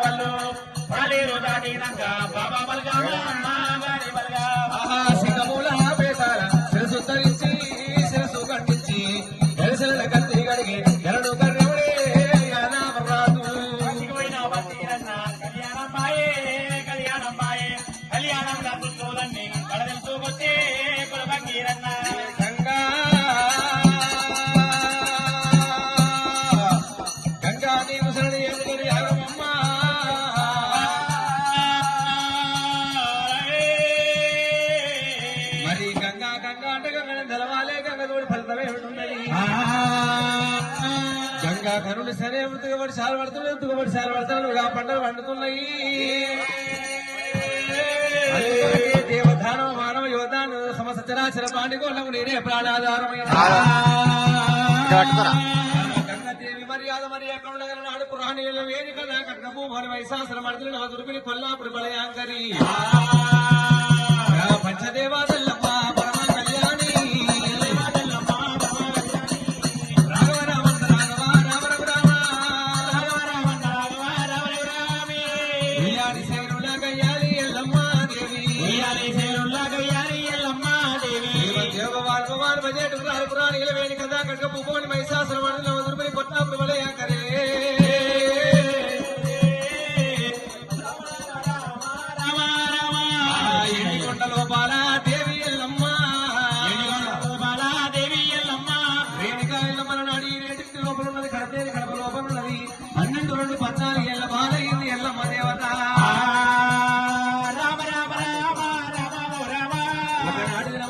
వాళ్ళు పాలేరు దాటినాక బాబా బల్గా గారి బల్గా సింగమూల పేదాల శిరసు ధరించి శిరసు ఖండించి ఎరసల కత్తి గడిగి ఎరడు కర్రవుడే రాదు కళ్యాణం బాయే కళ్యాణం బాయే కళ్యాణం కూతులన్నీ కడదెలుతూ వచ్చే కులబంగీరన్న గంగా గంగా నీవు శరణి ఎందుకని యాగమమ్మ మరి గంగా గంగా అంటే గంగని తెలవాలే గంగ తోడి ఫలితమే ఉన్నది గంగా కరుణి సరే ఉతుకబడి సాలు పడుతున్నాయి ఉతుకబడి సాలు పడుతున్నాయి ఆ పంటలు పండుతున్నాయి దేవధానవ మానవ యోధాను సమస్త చరాచర పాండికోళ్ళము నేనే ప్రాణాధారమైన గంగాదేవి మర్యాద మరి ఎక్కడ ఉండగలనాడు పురాణీయుల వేదిక కట్నపు మరి వైశాసన మడుతులు దుర్పిని కొల్లాపురి బలయాంకరి పంచదేవాదల్లమ్మ పరమ కళ్యాణి రాఘవ రామ రాఘవ రామ రామ రామ ఇయాడి శైలుల గయ్యాలి ఎల్లమ్మ దేవి దేవవారు బజెట్ పురాణీయుల వేదిక కట్నపు పోని వైశాసన మడుతులు దుర్పిని కొల్లాపురి బలయాంకరి బాలాదేవి ఎల్లమ్మ రేణుకా ఎల్లమ్మ నాడి రేటి లోపల ఉన్నది కడపేది కడప లోపల ఉన్నది 12 2 14 ఏళ్ల బాలయ్యింది ఎల్లమ్మ దేవత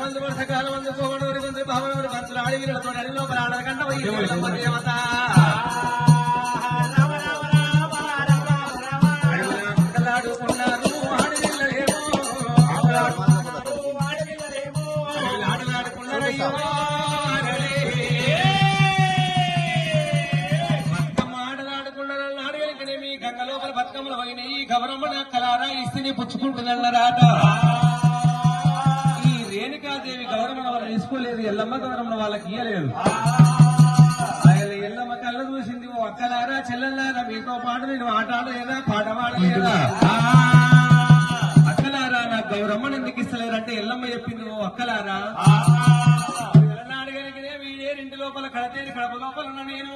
మంది వర్షకాలం మంది కోవడూరి మంది భావనూరి పంచులు ఆడి వీరులతో అడి లోపల ఆడకంట ఎల్లమ్మ దేవత ఆడుకున్నారు ఆడవిల్లలేమో బతుకమ్మ ఆడలాడుకున్నారు నాడగలికనేమి గంగ లోపల బతుకమ్మలు పోయినాయి గౌరమ్మ కలారా ఇస్తిని పుచ్చుకుంటున్నారాట ఈ రేణుకాదేవి గౌరమ్మ వాళ్ళని తీసుకోలేదు ఎల్లమ్మ గౌరమ్మ వాళ్ళకి ఇయ్యలేదు ఆయన ఎల్లమ్మ కళ్ళ చూసింది ఓ అక్కలారా చెల్లెల్లారా మీతో పాటు నేను ఆట ఆడలేదా పాట పాడలేదా అక్కలారా నాకు గౌరమ్మని ఎందుకు ఇస్తలేరంటే ఎల్లమ్మ చెప్పింది ఓ అక్కలారా నాడగలిగినే వీడేరింటి లోపల కడతేరి కడప లోపల ఉన్న నేను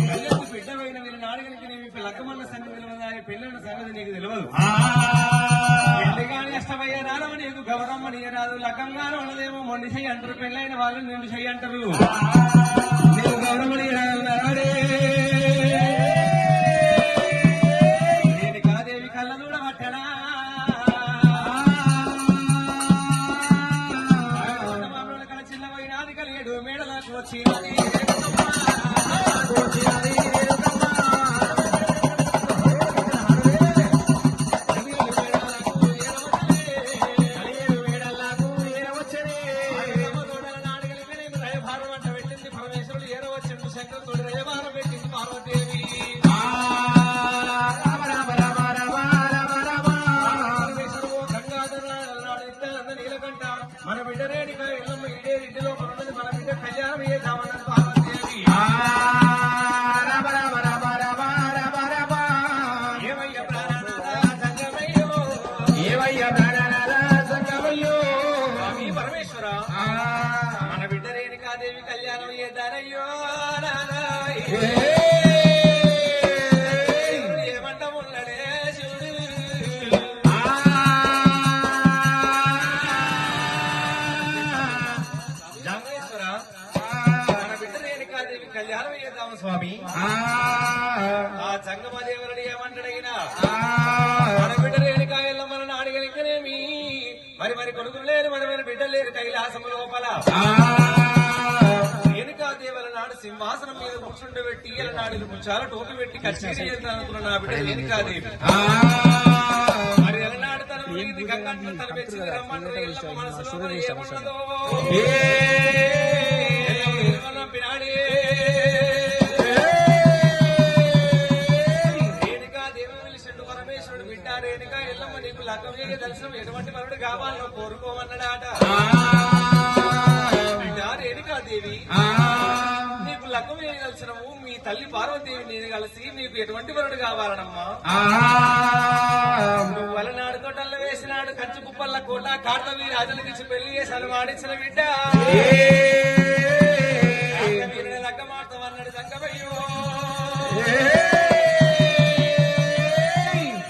కళ్ళెత్తి బిడ్డ పోయిన వీళ్ళు నాడగలిగినే మీ లక్కమన్న సంగతి తెలియదు పెళ్ళిన సంగతి నీకు తెలియదు పెళ్లిగాని ఇష్టమయ్యే రానవ నీకు గౌరమ్మ నీ రాదు లక్కంగానే ఉన్నదేమో మొండి చెయ్యి అంటారు పెళ్ళైన వాళ్ళు నిండు చెయ్యి అంటారు నీకు గౌరమ్మ నీ రాడే రేణుకాదేవి కళ్ళ దూడ పట్టడా చిన్నమైనాది కలిగేడు మేడలకు వచ్చినది మన బిడ్డ రేణుక ఎల్లమ్మ ఇడే ఇంటిలో పడుతుంది మన బిడ్డ కళ్యాణం ఏ కావాలని పార్వతీదేవి ఏవయ్య సంగమయ్యో ఏవయ్య సంగమయ్యో స్వామి పరమేశ్వర మన బిడ్డ రేణుకాదేవి కళ్యాణం ఏ దానయ్యో ఏమంట ఉన్నడే శివుడు కళ్యాణం చేద్దాము స్వామి ఆ సంగమదేవుడు ఏమంటాడైనా మన బిడ్డ రేణుకా ఎల్లమ్మ నాడిగలికనేమి మరి మరి కొడుకులు లేరు మరి బిడ్డలు లేరు కైలాసం లోపల రేణుకాదేవుల నాడు సింహాసనం మీద కూర్చుండి పెట్టి ఇలా నాడు చాలా టోపి పెట్టి కచేరీ చేద్దామనుకున్న నా బిడ్డ రేణుకాదేవి మరి ఎలనాడు తన మునిగింది గంగంట తన పెంచింది రమ్మంటారు ఎల్లమ్మ మనసులో ఏమున్నదో పినాడే పరమేశ్వరుడు బిడ్డ రేణుక ఎల్లమ్మ నీకు లగ్గం చేయ దర్శనం ఎటువంటి మరుడు కావాలో కోరుకోమన్నాడాట బిడ్డ రేణుకాదేవి నీకు లగ్గం చేయ దర్శనము మీ తల్లి పార్వతీదేవి నేను కలిసి నీకు ఎటువంటి వరుడు కావాలనమ్మా నువ్వు వలనాడు తోటల్లో వేసినాడు కంచి కుప్పల్ల కోట కార్తవీ రాజులకి పెళ్లి చేసి వాడించిన బిడ్డ లగ్గ మాడతామన్నాడు సంగమయ్యో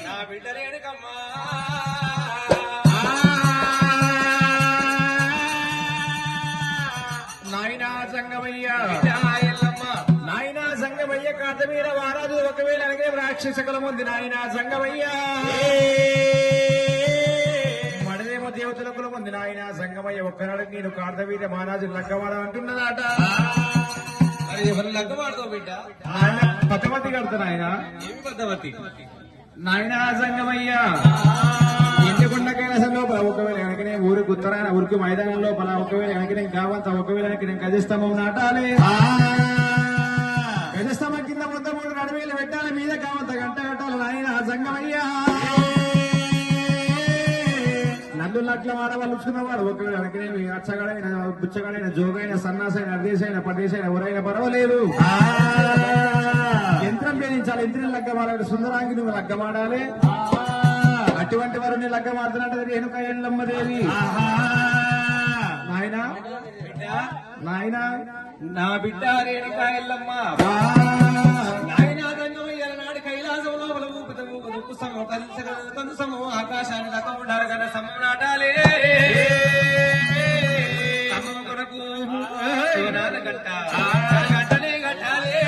నా బిడ్డ రేణుకమ్మా నాయనా సంగమయ్య నాయనా సంగమయ్య కాత మీద వారాజు ఒకవేళ అనగే రాక్షస కులం ఉంది నాయనా సంగమయ్య మడదేమో దేవతల కులం ఉంది నాయనా సంగమయ్య ఒక్కనాడు నేను కార్త మీద మహారాజు లగ్గవాడ అంటున్నదాట మరి ఎవరు లగ్గ మాడతావు బిడ్డ ఆయన పద్ధతి కడతాను ఆయన ఏమి పద్ధతి నాయనా సంగమయ్య ఇంటికొండ కైలాసంలో ఒకవేళ వెనకనే ఊరికి ఉత్తరాయణ ఊరికి మైదానం లోపల ఒకవేళ వెనకనే కావంత ఒకవేళ వెనకనే గజస్తంభం నాటాలి గజస్తంభం కింద ముద్ద మూడు నడివేలు పెట్టాలి మీద కావంత గంట కట్టాలి నాయన సంగమయ్యా నన్ను లట్ల వాడవలుచుకున్నవాడు ఒకవేళ వెనకనే అచ్చగాడైన బుచ్చగాడైన జోగైన సన్నాసైన అర్దేశైన పదేశైన ఎవరైనా పర్వాలేదు యంత్రం భేదించాలి యంత్రం లగ్గమాడాలి సుందరాంగి నువ్వు లగ్గమాడాలి అటువంటి వారు నీ లగ్గమాడుతున్నట్టు రేణుక ఎల్లమ్మదేవి నాయనా నాయనా నా బిడ్డ రేణుక ఎల్లమ్మ నాయనా దంగమయ్య నాడు కైలాసం లోపల ఊపు సమం కందు సమం ఆకాశాన్ని దక్క ఉండాలి కదా సమం నాటాలే సమం కొరకు గట్టనే కట్టాలి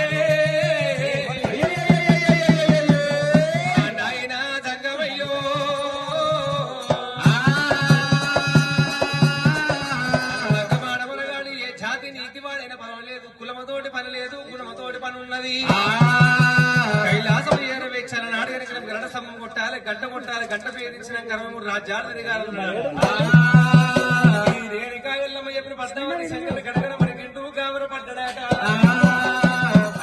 కైలాసం ఏరవేక్షణ నాడుగనక గరడ సమ్మం కొట్టాలి గంట కొట్టాలి గంట పేదించిన కర్మము రాజ్యాలు తిరగాలన్నాడు రేణుకా ఎల్లమ్మ చెప్పిన పద్మావతి శంకర్ గడగడ మరి గింటూ కావర పడ్డాడాట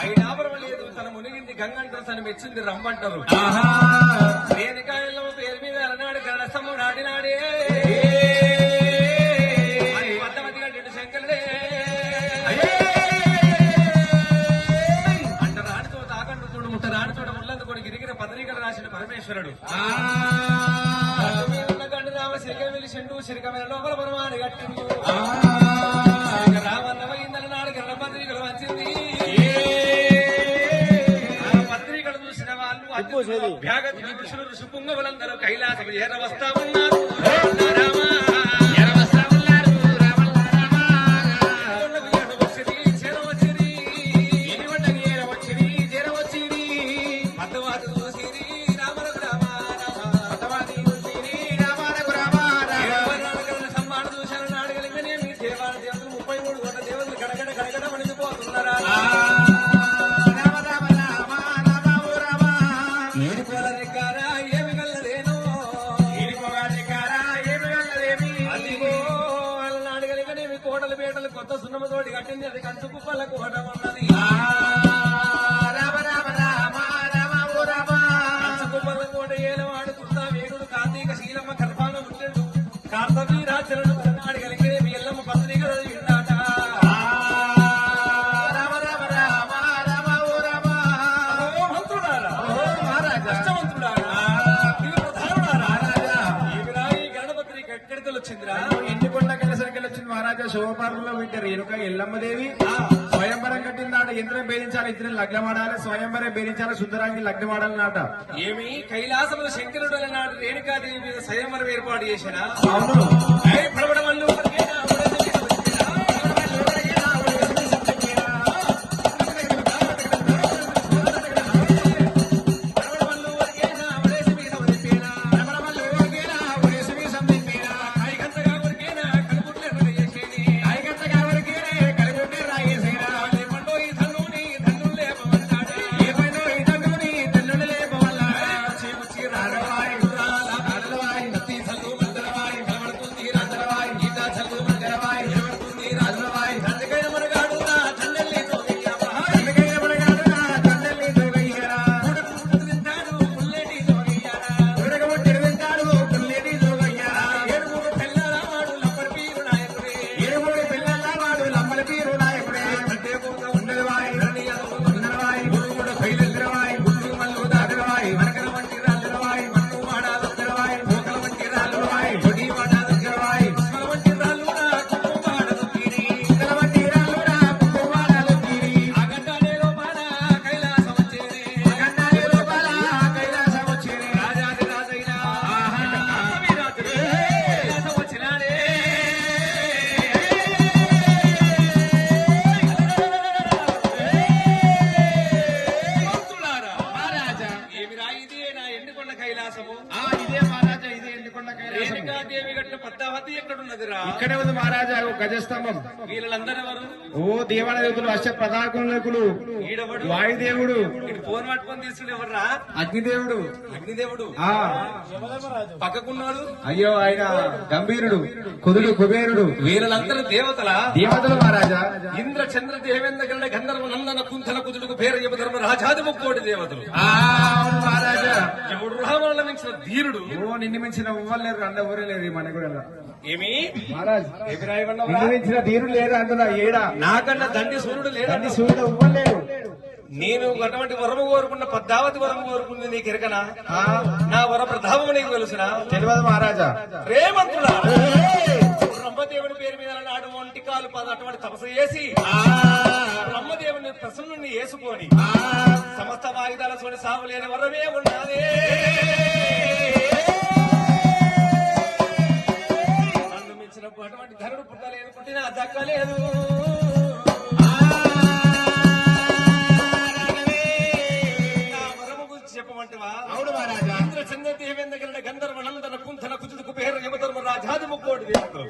అయినా పర్వాలేదు తన మునిగింది గంగంటారు తను మెచ్చింది రమ్మంటారు రేణుకా ఎల్లమ్మ పేరు మీద అలనాడు గరడ సమ్మం నాడినాడే పద్మావతి గంట శంకరుడే గిరిగిన పత్రికలు రాసిన పరమేశ్వరుడు గండు రామ సిరిగం వెలిసిండు సిరికమైన లోపల పరమాని కట్టిండు రామన్నమైందల నాడు గండ పత్రికలు వచ్చింది పత్రికలు చూసిన వాళ్ళు పురుషులు ఋషుపుంగవులందరూ కైలాసం ఏర వస్తా ఉన్నారు కొత్త సున్నమతోటి కట్టింది అది కంచు కుప్పల కోట ఉన్నది కంచు కుప్పల కోట ఏలో ఆడుకుంటా వేగుడు కార్తీక శీలమ్మ కర్పాన ఉంటాడు కార్తవీ రాజులను అడగలిగే మీ ఎల్లమ్మ పత్రిక విన్నాట గణపత్రిక ఎక్కడికి వచ్చిందిరా ఇంటికొండ కైలాసానికి వచ్చింది మహారాజా శోభపార్వలో వింటే రేణుక ఎల్లమ్మదేవి స్వయంవరం కట్టిందాట ఇంద్రం భేదించాలి ఇద్దరు లగ్నమాడాలి స్వయంవరం భేదించాలి సుందరాంగి లగ్నమాడాలి నాట ఏమి కైలాసంలో శంకరుడు నాడు రేణుకాదేవి మీద స్వయంవరం ఏర్పాటు చేసిన అవును కైలాసము ఇదే మహారాజా ఇదే ఎండికొండ కైలాసం రేణుకాదేవి గట్టిన పద్మావతి ఎక్కడున్నదిరా? ఇక్కడే ఉంది మహారాజా ఓ గజస్తంభం. వీళ్ళందరూ ఎవరు? ఓ దేవాలయకులు అష్ట ప్రధాకులకు ఈడవడు వాయుదేవుడు ఇటు ఫోన్ పట్టుకొని తీసుకుని ఎవర్రా? అగ్నిదేవుడు అగ్నిదేవుడు. ఆ పక్కకున్నాడు అయ్యో ఆయన గంభీరుడు కుదుడు కుబేరుడు వీళ్ళందరూ దేవతల దేవతలు మహారాజా ఇంద్ర చంద్ర దేవేంద్ర గరుడ గంధర్వ నందన కుంతల కుదులకు పేరు యమధర్మ రాజాది ముక్కోటి దేవతలు. అవును మహారాజా యముడు రావణ మించిన ధీరుడు. ఓ నిన్ను మించిన ఇవ్వలేరు అండ ఎవరే లేరు మన కూడా ఏమి మహారాజ్ ఏమిరాయమన్నావురా? నిన్ను మించిన ధీరుడు లేరు అంటున్నా ఏడా నాకన్నా దండి సూర్యుడు అన్ని లేదండి. సూర్యుడు ఇవ్వలేరు. నేను అటువంటి వరము కోరుకున్న పద్మావతి వరము కోరుకుంది నీకు ఎరకనా? నా వర ప్రతాపము నీకు తెలుసునా? తెలియదు మహారాజా ప్రేమంతుడా బ్రహ్మదేవుని పేరు మీద నాడు ఒంటి కాలు అటువంటి తపస్సు చేసి బ్రహ్మదేవుని ప్రసన్నుని వేసుకొని సమస్త వాయిదాల చూడి సాగులేని వరమే ఉన్నది. నన్ను మించిన అటువంటి ధనుడు పుట్టలేదు, పుట్టిన దక్కలేదు. నా వరము గురించి చెప్పమంటవా? అవును మహారాజా ఇంద్ర చంద్ర దేవేంద్ర గరుడ గంధర్వ నందన కుంతన కుదుకు పేరు యమధర్మ రాజాది ముక్కోటి దేవతలు.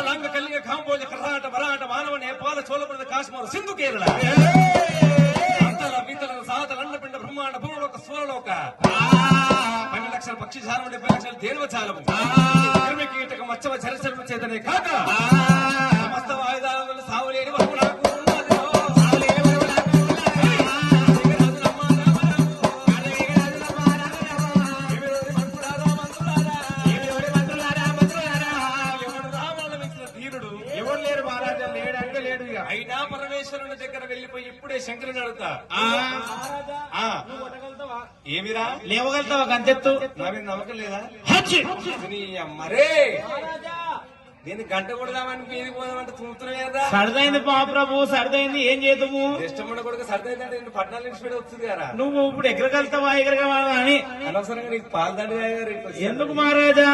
లంగ కలిగ కాంబోజ కర్ణాట మరాఠ మానవ నేపాల చోళప్రద కాశ్మీర సింధు కేరళ అంతల బీతల సాతల అన్నపిండ బ్రహ్మాండ భూలోక స్వరలోక 12 లక్షల పక్షి జాలం 70 లక్షల దేవ జాలము కీటక మచ్చవ చరిచరము చేతనే కాక సమస్త వాయుదాలను సావులేని వరకు నాకు ఉన్నది. ఎవరు లేరు మహారాజా లేడంటే లేడు ఇక అయినా పరమేశ్వరుని దగ్గర వెళ్ళిపోయి ఇప్పుడే శంకరుని అడుగుతా. ఏమిరా లేవగలుగుతావా గంతెత్తు? నా మీద నమ్మకం లేదా? నీ అమ్మరే నేను గంట కొడదామని మీది పోదామంటే తుమ్ముతున్నాయి కదా. సరదైంది ప్రభు సరదైంది ఏం చేద్దాము? ఇష్టముండ కొడుకు సర్దైందంటే నేను పట్టణాల నుంచి కూడా వస్తుంది కదా. నువ్వు ఇప్పుడు ఎగరగలుగుతావా ఎగరగలవా అని అనవసరంగా నీకు పాలదండి ఎందుకు మహారాజా?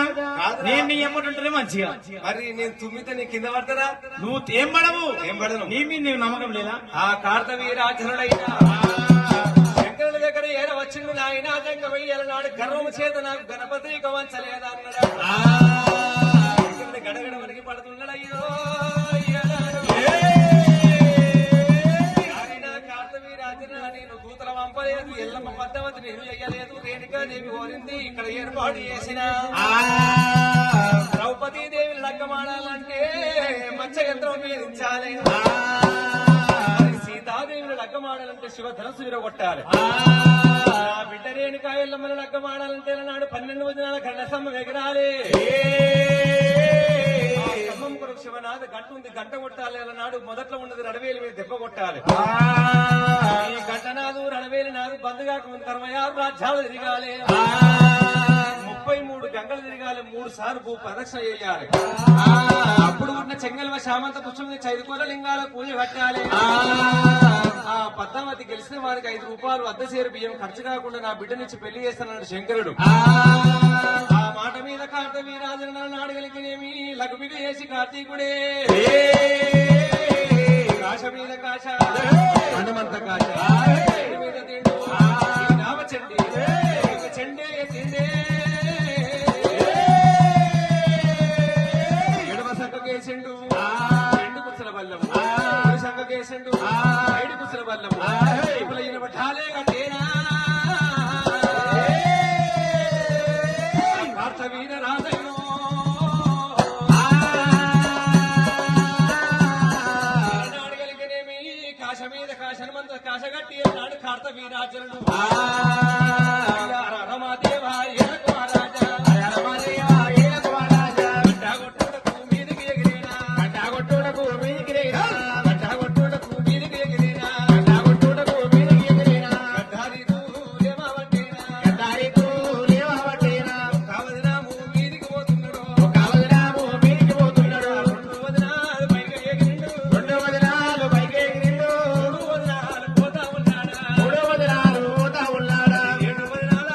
నేను నీ ఎమ్మటుంటేనే మంచిగా. మరి నేను తుమ్మితే నీ కింద పడతారా? నువ్వు ఏం పడవు, ఏం పడను. నీ మీద నీకు నమ్మకం లేదా? ఆ కార్తవీరాచరుడైనా శంకరుడి దగ్గర ఏడ వచ్చిండు నాయన జంగ వెయ్యాల నాడు గర్వము చేత నాకు గణపతి గవంచలేదా అన్నాడు. శంకరుడి గడగడ వరకు పడుతున్నాడు. అయ్యో ఆయన కార్తవీరాజన నేను దూతల పంపలేదు, ఎల్లమ్మ పద్దవతి నేను చెయ్యలేదు, రేణుకాదేవి కోరింది ఇక్కడ ఏర్పాటు చేసిన ద్రౌపదీదేవి లగ్గమాడాలంటే మచ్చ యంత్రం మీదించాలి, సీతాదేవిని లగ్గమాడాలంటే శివ ధనస్సు విరగొట్టాలి, నా బిడ్డ రేణుకా ఎల్లమ్మని లగ్గమాడాలంటే నాడు 12 వదినాల గండసమ్మ ఎగరాలి, స్తంభం కొరకు శివనాథ గంట ఉంది గంట కొట్టాలి, అలా నాడు మొదట్లో ఉన్నది రణవేలి మీద దెబ్బ కొట్టాలి, ఈ గంట నాదు రణవేలి నాదు బంద్ కాకముందు 66 రాజ్యాలు తిరగాలి, 33 గంగలు తిరగాలి, 3 సార్లు భూ ప్రదక్షిణ చేయాలి, అప్పుడు ఉన్న చెంగల్వ శామంత పుష్పం చైదుకోల లింగాల పూజ కట్టాలి, ఆ పద్మావతి గెలిచిన వారికి 5 రూపాయలు అద్దసేరు బియ్యం ఖర్చు కాకుండా నా బిడ్డ నుంచి పెళ్లి చేస్తానన్నాడు శంకరుడు. ఆ మాట మీద కార్తవీరాజన నాడగలిగినేమి లఘుబిగ చేసి కార్తీకుడే కాశ మీద కాశ హనుమంత కాశ మీద తిండు రామచండి చెండే తిండే ఎడమ సంఖకేసిండు 2 కుసల బల్లము, సంఖకేసిండు 5 కుసల బల్లము, ఇప్పుడు ఈయన పట్టాలే కట్టేనా కార్తవీర రాజయ్యో నాడగలిగినేమి కాశ మీద కాశ హనుమంత కాశ కట్టి నాడు కార్తవీరాజనుడు రమాదేవా ఏలకు మహారాజా ఏలకు మహారాజా గడ్డగొట్టుటకు మీదికి ఎగిరినా గడ్డగొట్టుటకు మీదికి ఎగిరినా గడ్డగొట్టుటకు మీదికి ఎగిరినా గడ్డగొట్టుటకు మీదికి ఎగిరినా గడ్డారీతూ లేవబట్టినా గడ్డారీతూ లేవబట్టినా కావదినాము మీదికి పోతున్నాడు కావదినాము మీదికి పోతున్నాడు 2 వదనాలు పైకి ఎగిరిండు 2 వదనాలు పైకి ఎగిరిండు 3 వదనాలు పోతా ఉన్నాడా 3 వదనాలు పోతా ఉన్నాడా 7 వదనాల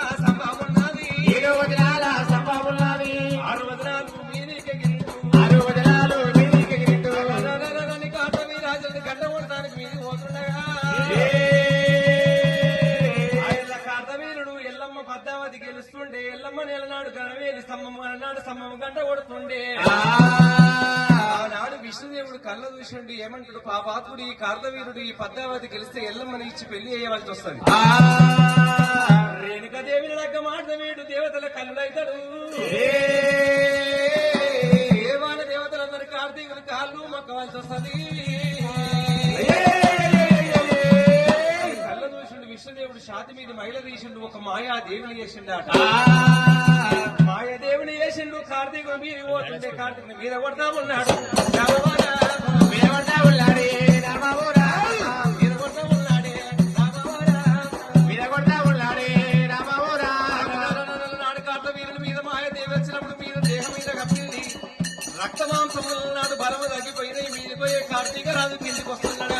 ఎల్లమ్మ నెలనాడు గణవేలి స్తంభం అలనాడు స్తంభం గంట కొడుతుండే ఆనాడు విష్ణుదేవుడు కళ్ళ చూసిండు ఏమంటాడు పాపాత్ముడు ఈ కార్తవీరుడు ఈ పద్మావతి గెలిస్తే ఎల్లమ్మని ఇచ్చి పెళ్లి చేయవలసి వస్తుంది రేణుకాదేవిని లగ్గ మాట వీడు దేవతల కళ్ళుడైతాడు దేవాల దేవతలందరి కార్తీకులు కాళ్ళు మొక్కవలసి వస్తుంది కళ్ళ చూసిండు విష్ణుదేవుడు షాతి మీద మైల తీసిండు ఒక మాయాదేవిని చేసిండట మాయాదేవిని చేసిండు కార్తీకుడు మీద పోతుంటే కార్తీకుని మీద కొడతా ఉన్నాడు మీద కొడతా ఉన్నాడే రామవోరా మీద కొడతా ఉన్నాడే రామవోరా మీద కొడతా ఉన్నాడే రామవోరా నాడు కార్తవీరుని మీద మాయాదేవి వచ్చినప్పుడు మీద దేహం మీద కప్పింది రక్త మాంసముల నాడు బలము తగ్గిపోయినాయి మీది పోయే కార్తీక రాజు కిందికి వస్తున్నాడు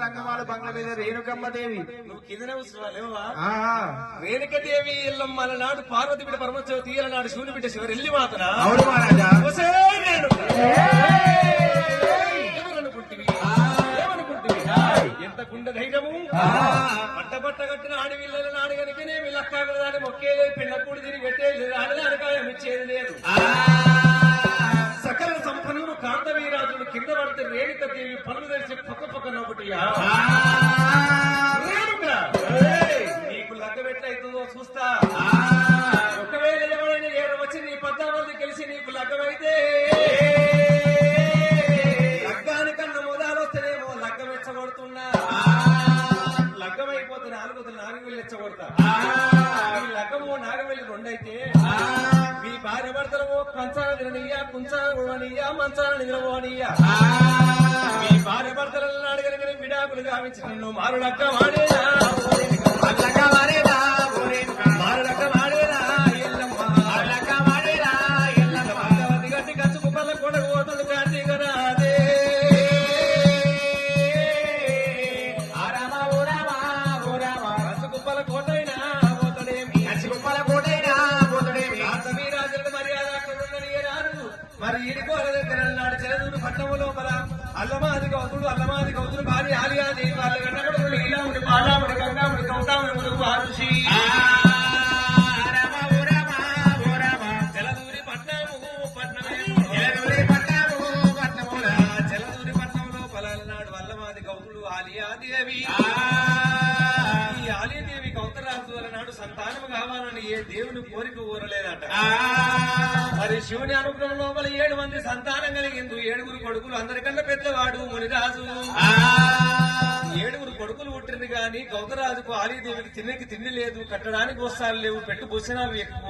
రంగమాల బంగ్ల మీద రేణుకమ్మదేవి నువ్వు కిందనే వస్తున్నావా రేణుకదేవి ఎల్లమ్మల నాడు పార్వతి బిడ్డ పరమోత్సవ తీయల నాడు శివుని బిడ్డ శివరు ఎల్లి మాతన అవును మహారాజా ఎంత గుండె ధైర్యము పట్ట కట్టిన ఆడవిల్లల నాడు కనుకనే వీళ్ళక్కాగలదాన్ని మొక్కేది పిల్లప్పుడు తిరిగి పెట్టేది ఆడదానికాయం ఇచ్చేది లేదు సకల సంపన్నుడు కార్తవీరాజుడు కింద పడితే రేణుకదేవి పనులు తెరిచి పక్క ఒకటి నీకు లగ్గ పెట్టయితుందో చూస్తా ఒకవేళ ఎవరైనా ఏడు వచ్చి నీ 10 మంది కలిసి నీకు లగ్గమైతే లగ్గానికన్నా మొదలు వస్తేనేమో లగ్గం ఎచ్చగొడుతున్నా లగ్గమైపోతే 4 ఎచ్చగొడతా ఈ లగ్గము నాగవెల్లి 2 అయితే మీ భార్య భర్తలమో కంచాల నిరనియ్యా కుంచాల గుడనియ్యా మంచాల నిద్రపోనియ్యా మీ భార్య భర్తలను అడగలిగిన విడాకులు గావించి నిన్ను మారులక్క వాడేదా మారులక్క వాడేదా ఎల్లమ్మ గట్టి కచ్చు కుప్పల కొడకు పోతుంది కార్తీక రాదే కచ్చు కుప్పల కోటైనా పోతడేమి కార్తవీరాజులకు మర్యాద అక్కడ ఉండని రాదు మరి ఈడికోల దగ్గర నాడు చెలదూరు పట్టణము లోపల అల్లమాది గౌతుడు భార్య ఆలియాదేవి వాళ్ళ గంటగడుగులు ఈలాముడి పాలాముడి గంగాముడి కౌటాముడి ముడుగు ఆరుషి చెలదూరి పట్నం లోపల నాడు అల్లమాది గౌతుడు ఆలియాదేవి ఈ ఆలియాదేవి గౌతరాజు వల్ల నాడు సంతానము కావాలని ఏ దేవుని కోరిక ఊరలేదట మరి శివుని అనుగ్రహం లోపల 7 మంది సంతానం కలిగింది 7 కొడుకులు అందరికన్నా పెద్దవాడు మునిరాజు 7 కొడుకులు పుట్టింది గాని గౌతరాజుకు ఆలీదేవికి తిండి లేదు కట్టడానికి వస్తాలు లేవు పెట్టు భూషణాలు ఎక్కువ